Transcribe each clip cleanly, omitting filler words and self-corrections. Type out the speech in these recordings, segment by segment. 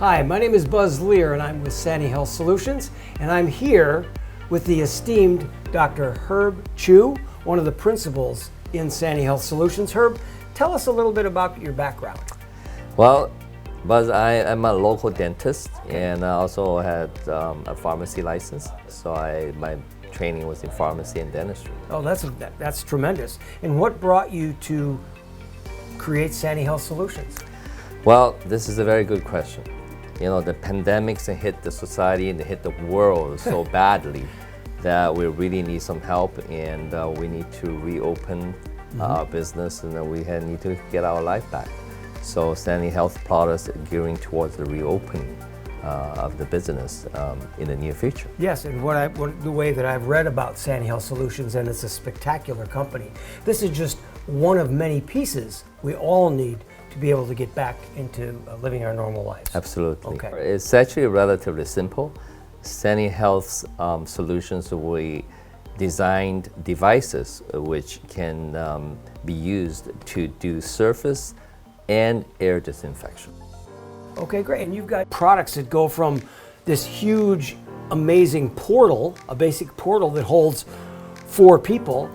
Hi, my name is Buzz Lear and I'm with Sani Health Solutions, and I'm here with the esteemed Dr. Herb Chiu, one of the principals in Sani Health Solutions. Herb, tell us a little bit about your background. Well, Buzz, I am a local dentist, and I also had a pharmacy license. So my training was in pharmacy and dentistry. Oh, that's tremendous. And what brought you to create Sani Health Solutions? Well, this is a very good question. You know, the pandemics hit the society and hit the world so badly that we really need some help, and we need to reopen our business, and then we need to get our life back. So Sani Health products are gearing towards the reopening of the business in the near future. Yes, and the way that I've read about Sani Health Solutions, and it's a spectacular company. This is just one of many pieces we all need to be able to get back into living our normal lives. Absolutely. Okay. It's actually relatively simple. Sani Health's solutions, we designed devices which can be used to do surface and air disinfection. Okay, great. And you've got products that go from this huge, amazing portal, a basic portal that holds 4 people,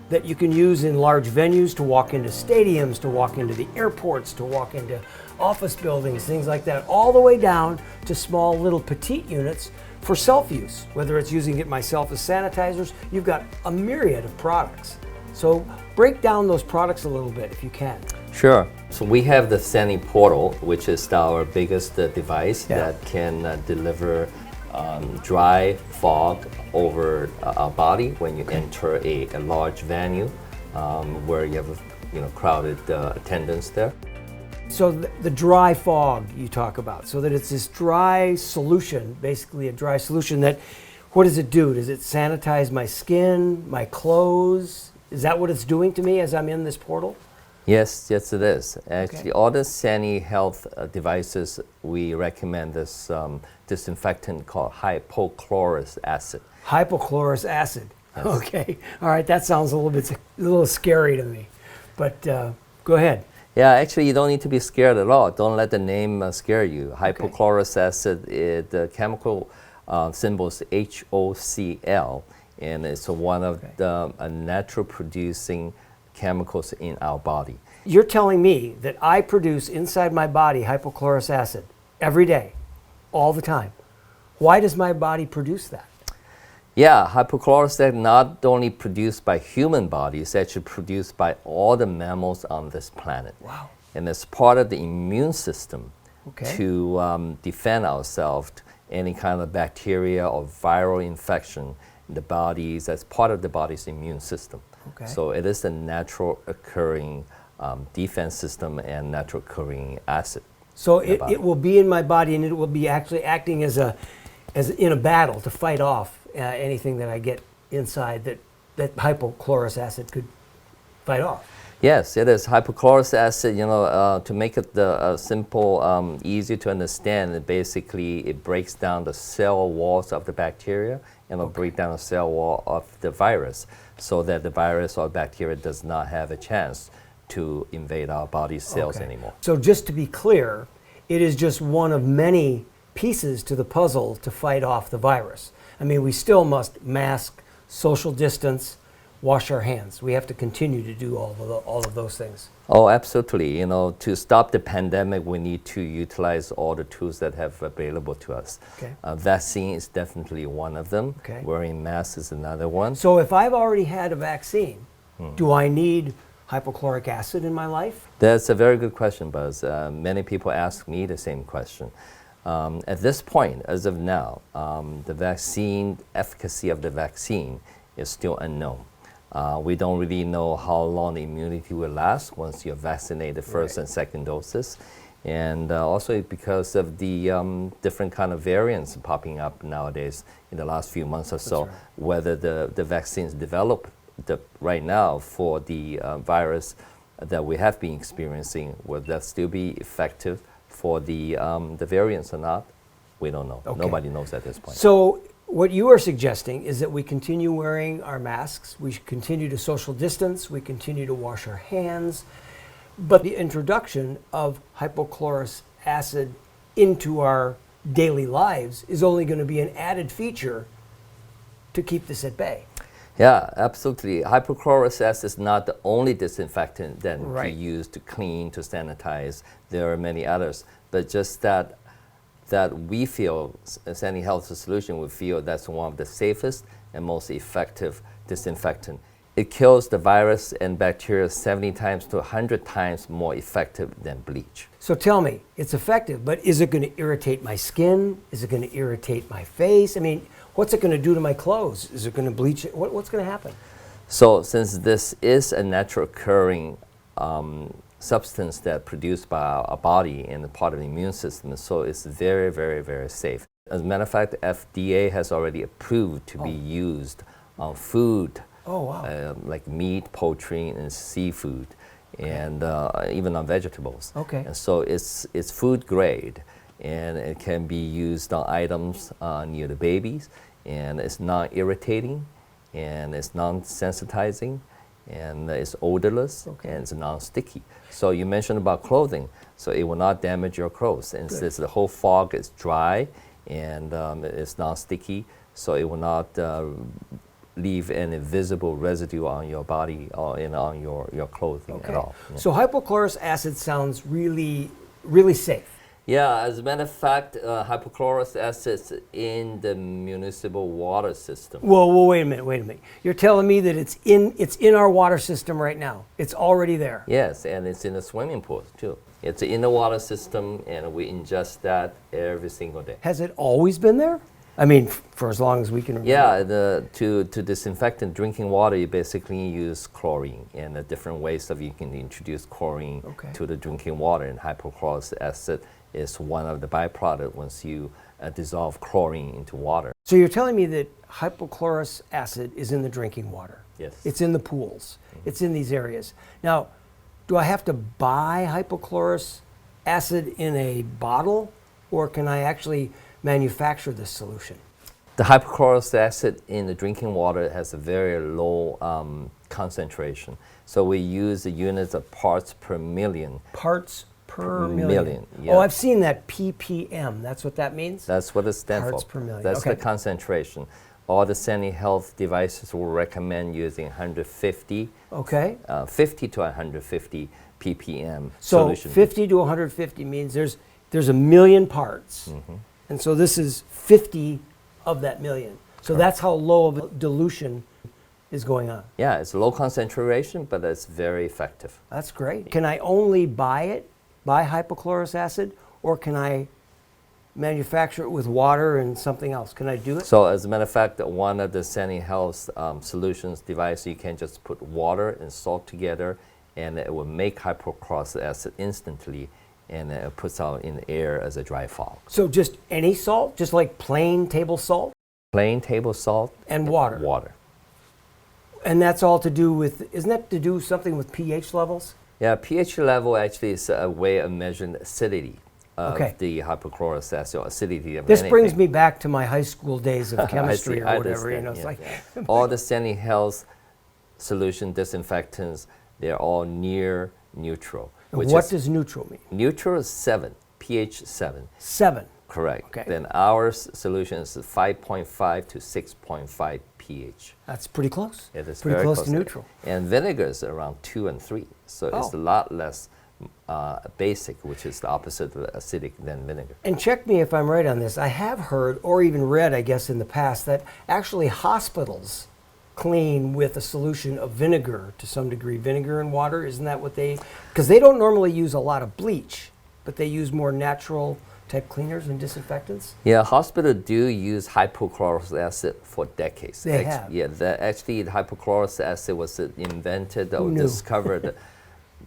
that you can use in large venues to walk into stadiums, to walk into the airports, to walk into office buildings, things like that, all the way down to small little petite units for self-use, whether it's using it myself as sanitizers. You've got a myriad of products. So break down those products a little bit if you can. Sure. So we have the Sani Portal, which is our biggest device that can deliver dry fog over our body when you enter a large venue where you have crowded attendance there. So the dry fog you talk about, so that it's this dry solution, basically a dry solution that, what does it do? Does it sanitize my skin, my clothes? Is that what it's doing to me as I'm in this portal? Yes, it is. Actually, all the Sani Health devices, we recommend this disinfectant called hypochlorous acid. Hypochlorous acid. Yes. Okay. All right. That sounds a little scary to me, but go ahead. Yeah, actually, you don't need to be scared at all. Don't let the name scare you. Hypochlorous acid, the chemical symbol is HOCl, and it's one of the natural producing chemicals in our body. You're telling me that I produce inside my body hypochlorous acid every day, all the time. Why does my body produce that? Yeah, hypochlorous acid not only produced by human bodies, it's actually produced by all the mammals on this planet. Wow. And it's part of the immune system to defend ourselves any kind of bacteria or viral infection in the bodies. That's part of the body's immune system. Okay. So it is a natural occurring defense system and natural occurring acid. So it will be in my body, and it will be actually acting as in a battle to fight off anything that I get inside that hypochlorous acid could fight off. Yes, it is. Hypochlorous acid, to make it simple, easy to understand, basically it breaks down the cell walls of the bacteria and it'll break down the cell wall of the virus so that the virus or bacteria does not have a chance to invade our body's cells anymore. So just to be clear, it is just one of many pieces to the puzzle to fight off the virus. I mean, we still must mask, social distance, wash our hands. We have to continue to do all of those things. Oh, absolutely. To stop the pandemic, we need to utilize all the tools that have available to us. Okay. Vaccine is definitely one of them. Okay. Wearing masks is another one. So if I've already had a vaccine, do I need hypochloric acid in my life? That's a very good question, Buzz. Many people ask me the same question. At this point, as of now, the vaccine efficacy of the vaccine is still unknown. We don't really know how long the immunity will last once you're vaccinated first and second doses. And also because of the different kind of variants popping up nowadays in the last few months or so, whether the vaccines developed right now for the virus that we have been experiencing, will that still be effective for the variants or not? We don't know. Okay. Nobody knows at this point. So what you are suggesting is that we continue wearing our masks, we continue to social distance, we continue to wash our hands, but the introduction of hypochlorous acid into our daily lives is only going to be an added feature to keep this at bay. Yeah, absolutely. Hypochlorous acid is not the only disinfectant that Right. you use to clean, to sanitize. There are many others, but just that we feel, Sani Health Solution, we feel that's one of the safest and most effective disinfectant. It kills the virus and bacteria 70 times to 100 times more effective than bleach. So tell me, it's effective, but is it going to irritate my skin? Is it going to irritate my face? I mean, what's it going to do to my clothes? Is it going to bleach it? What's going to happen? So since this is a natural occurring substance that produced by our body and a part of the immune system, so it's very, very, very safe. As a matter of fact, the FDA has already approved to be used on food, Oh, wow. like meat, poultry, and seafood, and even on vegetables. Okay. And so it's food grade, and it can be used on items near the babies, and it's non-irritating, and it's non-sensitizing, and it's odorless, and it's non-sticky. So you mentioned about clothing, so it will not damage your clothes. And since the whole fog is dry and it's non-sticky, so it will not leave any visible residue on your body or on your clothing at all. Yeah. So hypochlorous acid sounds really, really safe. Yeah, as a matter of fact, hypochlorous acid is in the municipal water system. Whoa, wait a minute. You're telling me that it's in our water system right now. It's already there. Yes, and it's in the swimming pools too. It's in the water system, and we ingest that every single day. Has it always been there? I mean, for as long as we can remember. Yeah, to disinfect drinking water, you basically use chlorine, and the different ways of you can introduce chlorine to the drinking water, and hypochlorous acid is one of the byproducts once you dissolve chlorine into water. So you're telling me that hypochlorous acid is in the drinking water? Yes. It's in the pools. It's in these areas. Now, do I have to buy hypochlorous acid in a bottle, or can I actually manufacture this solution? The hypochlorous acid in the drinking water has a very low concentration. So we use the units of parts per million. Parts per million. Yeah. Oh, I've seen that ppm. That's what that means? That's what it stands Parts for. per million. That's the Okay. concentration. All the Sani Health devices will recommend using 150, Okay. 50 to 150 ppm So solution. 50 to 150 means there's a million parts. And so this is 50 of that million. So that's how low of a dilution is going on. Yeah, it's low concentration, but it's very effective. That's great. Can I only buy hypochlorous acid, or can I manufacture it with water and something else? Can I do it? So as a matter of fact, one of the Sani Health solutions device, you can just put water and salt together, and it will make hypochlorous acid instantly, and it puts out in the air as a dry fog. So just any salt, just like plain table salt? Plain table salt And water. Water. And that's all to do with, isn't that to do something with pH levels? Yeah, pH level actually is a way of measuring the acidity of Okay. the hypochlorous acid, or acidity of This anything. brings me back to my high school days of I chemistry see, or I whatever. You know, understand, it's yeah. like, All the Sani Health solution disinfectants, they're all near neutral. what does neutral mean? Neutral is 7, pH 7. 7. Correct. Okay. Then our solution is 5.5 to 6.5 pH. That's pretty close. It is pretty very close to neutral. And vinegar is around 2 and 3. So it's Oh. a lot less basic, which is the opposite of acidic than vinegar. And check me if I'm right on this. I have heard, or even read, I guess, in the past, that actually hospitals clean with a solution of vinegar to some degree. Vinegar and water, isn't that what they? Because they don't normally use a lot of bleach, but they use more natural type cleaners and disinfectants. Yeah, hospitals do use hypochlorous acid for decades. They have. Yeah, actually, the hypochlorous acid was invented or Who knew? discovered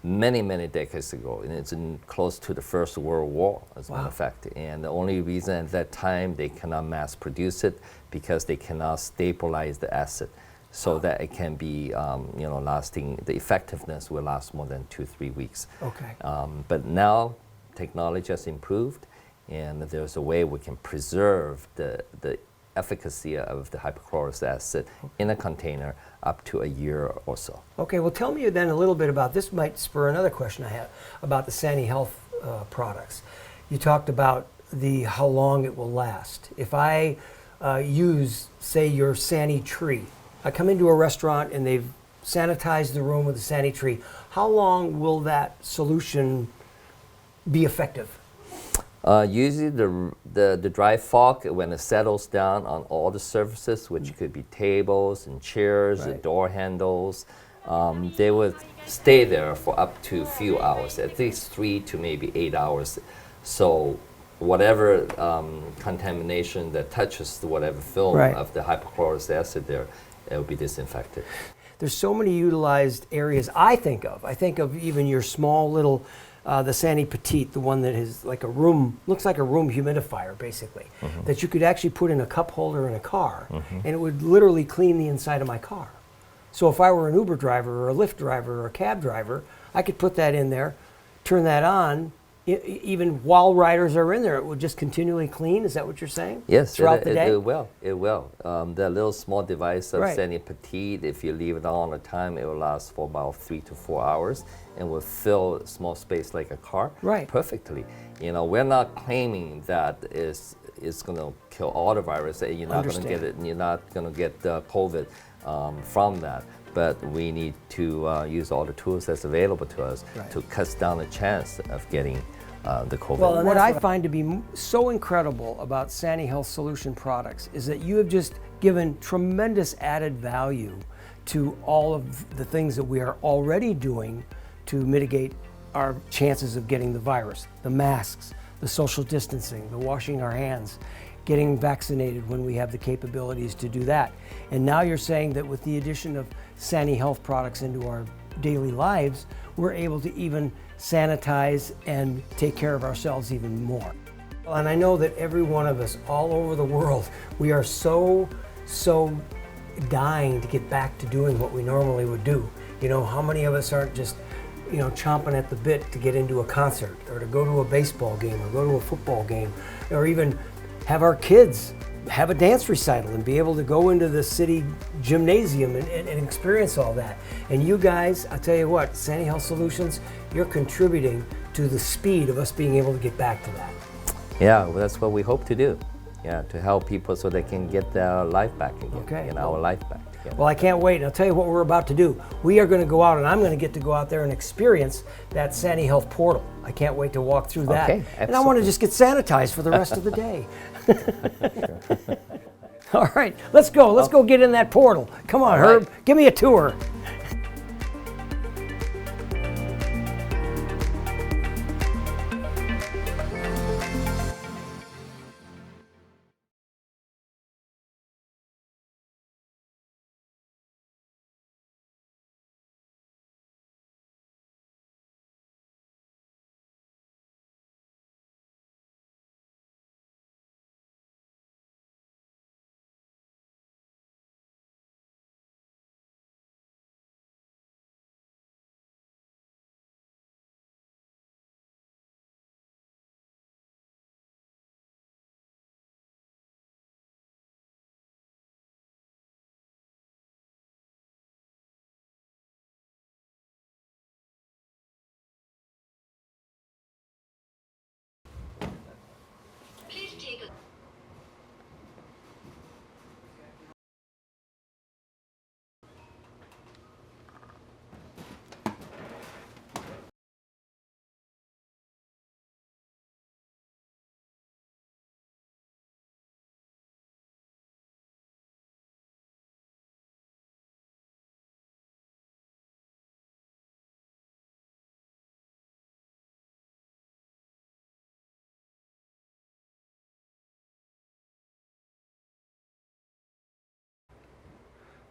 many, many decades ago, and it's close to the First World War, as a matter of fact. And the only reason at that time they cannot mass produce it because they cannot stabilize the acid, so that it can be, lasting. The effectiveness will last more than 2-3 weeks. Okay. But now technology has improved, and there's a way we can preserve the efficacy of the hypochlorous acid in a container up to a year or so. Okay, well, tell me then a little bit about this. Might spur another question I have about the Sani Health products. You talked about the how long it will last. If I use, say, your Sani tree, I come into a restaurant and they've sanitized the room with a Sani tree, how long will that solution be effective? Usually the dry fog, when it settles down on all the surfaces, which could be tables and chairs and Right. door handles, they would stay there for up to a few hours, at least 3 to maybe 8 hours. So whatever contamination that touches the whatever film Right. of the hypochlorous acid there, it will be disinfected. There's so many utilized areas I think of. I think of even your small little, the Sani Petite, the one that is like a room, looks like a room humidifier basically, that you could actually put in a cup holder in a car and it would literally clean the inside of my car. So if I were an Uber driver or a Lyft driver or a cab driver, I could put that in there, turn that on, even while riders are in there, it would just continually clean. Is that what you're saying? Yes, Throughout the day? it will. It will. The little small device of Right. Sani Petite, if you leave it on all the time, it will last for about 3 to 4 hours and will fill a small space like a car Right. perfectly. You know, we're not claiming that it's going to kill all the virus. That you're not going to Understand. get it, and you're not going to get COVID from that. But we need to use all the tools that's available to us Right. to cut down the chance of getting the COVID. Well, and what I find to be so incredible about Sani Health Solution products is that you have just given tremendous added value to all of the things that we are already doing to mitigate our chances of getting the virus. The masks, the social distancing, the washing our hands, getting vaccinated when we have the capabilities to do that. And now you're saying that with the addition of Sani Health products into our daily lives, we're able to even sanitize and take care of ourselves even more. And I know that every one of us all over the world, we are so dying to get back to doing what we normally would do. You know, how many of us aren't just, you know, chomping at the bit to get into a concert or to go to a baseball game or go to a football game or even have our kids have a dance recital and be able to go into the city gymnasium and experience all that. And you guys, I'll tell you what, Sani Health Solutions, you're contributing to the speed of us being able to get back to that. Yeah, well, that's what we hope to do. Yeah, to help people so they can get their life back again, Okay. and our life back. Yeah. Well, I can't wait. And I'll tell you what we're about to do. We are going to go out, and I'm going to get to go out there and experience that Sani Health portal. I can't wait to walk through that. Okay, And I want to excellent. just get sanitized for the rest of the day. All right, let's go. Let's go get in that portal. Come on, All right. Herb. Give me a tour.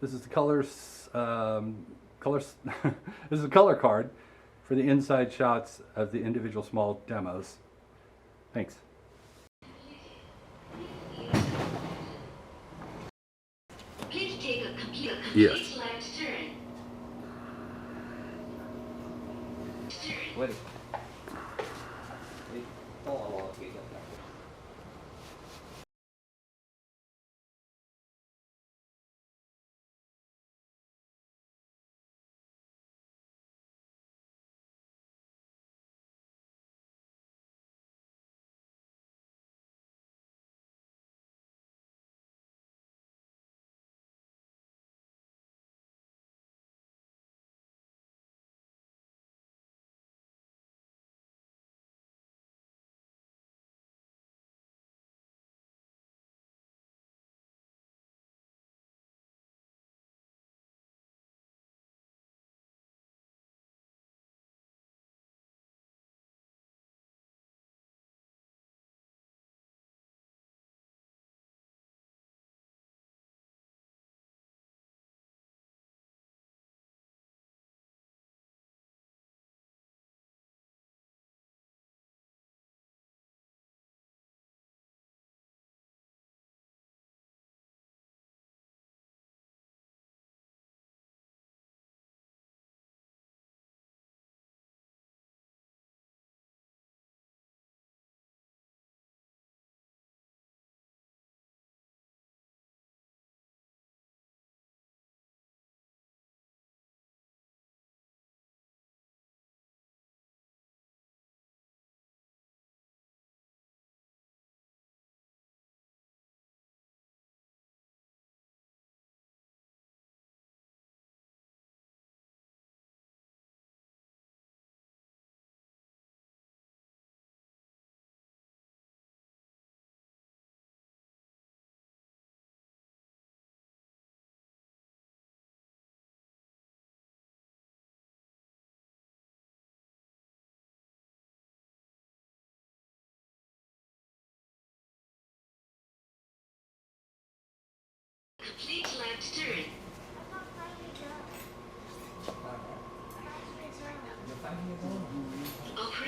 This is the colors, colors. This is a color card for the inside shots of the individual small demos. Thanks. Please take a complete Yes. left turn. Wait. Hold on.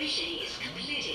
registration is complete.